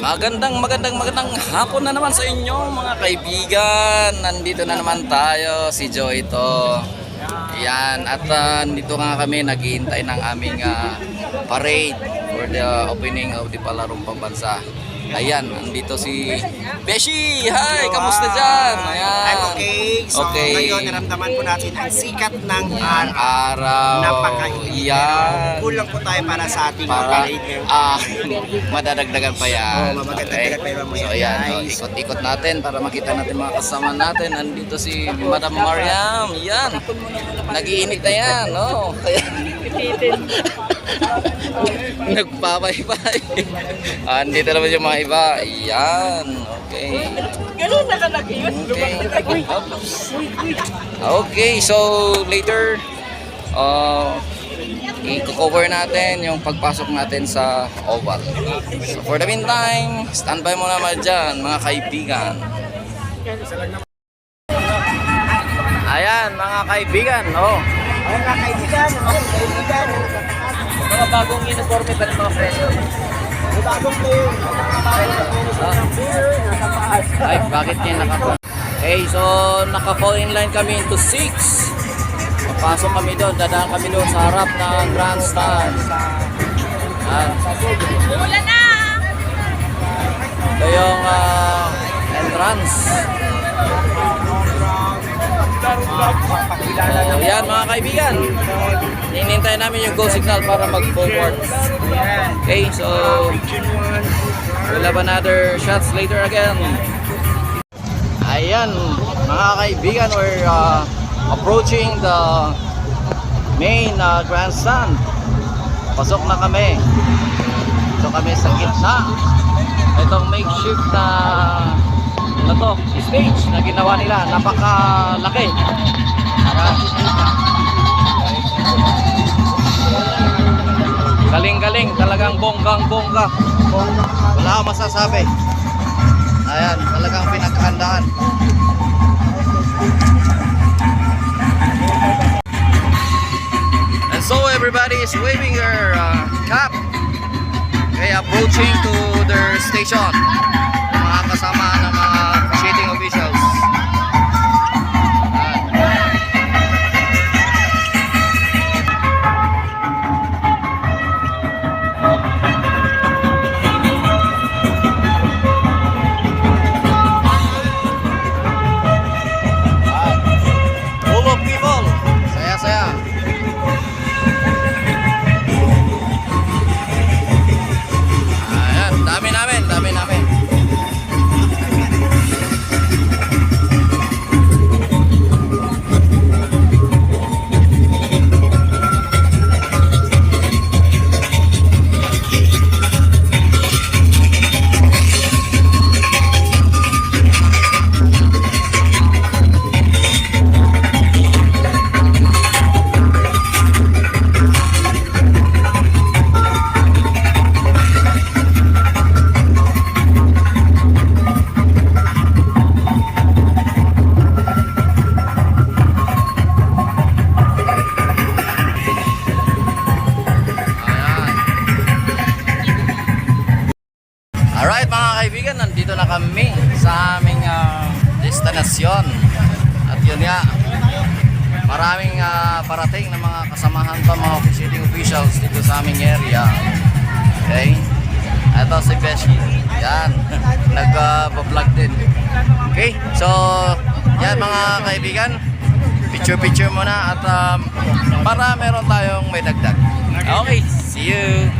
Magandang hapon na naman sa inyo mga kaibigan. Nandito na naman tayo, si Joy ito. Yan, at dito nga kami naghihintay ng aming parade for the opening of the Palarong Pambansa. Ayan, nandito si Beshi. Hi, kamusta dyan? Ayan. I'm okay. So ngayon naramdaman po natin ang sikat ng araw. Napakainit. Yan. Kulang po tayo para sa ating parade ngayon. Madadagdagan pa yan. Madadagdagan pa yan mamaya, So ayan, guys. ikot-ikot natin para makita natin mga kasama natin. Nandito si Madam Mariam. Yan. Nag-iinit na yan. Oh. Nagpapay-pay. Andito naman yung mga iba. Yan. Okay. Ganun nakalagay yun. Okay, so later i-cover natin yung pagpasok natin sa oval. So for the meantime, standby muna naman dyan mga kaibigan. Ayan mga kaibigan, oh. Ay, mga kaibigan, Mga bagong uniforme pa ng mga presyo. bagong player. Ay, bakit niya naka-fall? Okay, so naka-fall in line kami into 6. Papasok kami doon, dadaan kami doon sa harap ng grandstand. Wala na! Ito yung entrance. So, yan mga kaibigan. Hinintay namin yung go signal para mag-forward. Okay, so we'll have another shots later again. Ayan, mga kaibigan, we're approaching the main grandstand. Pasok na kami. So kami sa gitna. Itong makeshift na to, stage na ginawa nila. Napakalaki. Galing-galing, talagang bonggang-bongga. Wala akong masasabi. Ayan, talagang pinaghandaan. And so everybody is waving their cap. Okay, approaching to their station. Mga kasama ng mga officiating officials. Full of people. Saya-saya. Ayan, dami namin. Alright mga kaibigan, nandito na kami sa aming destinasyon. At yun nga, maraming parating na mga kasamahan pa, mga officiating officials dito sa aming area. Okay, ito si Beshi. Yan, nag-vlog din. Okay, so yan mga kaibigan, picture muna at para meron tayong may dagdag. Okay, see you!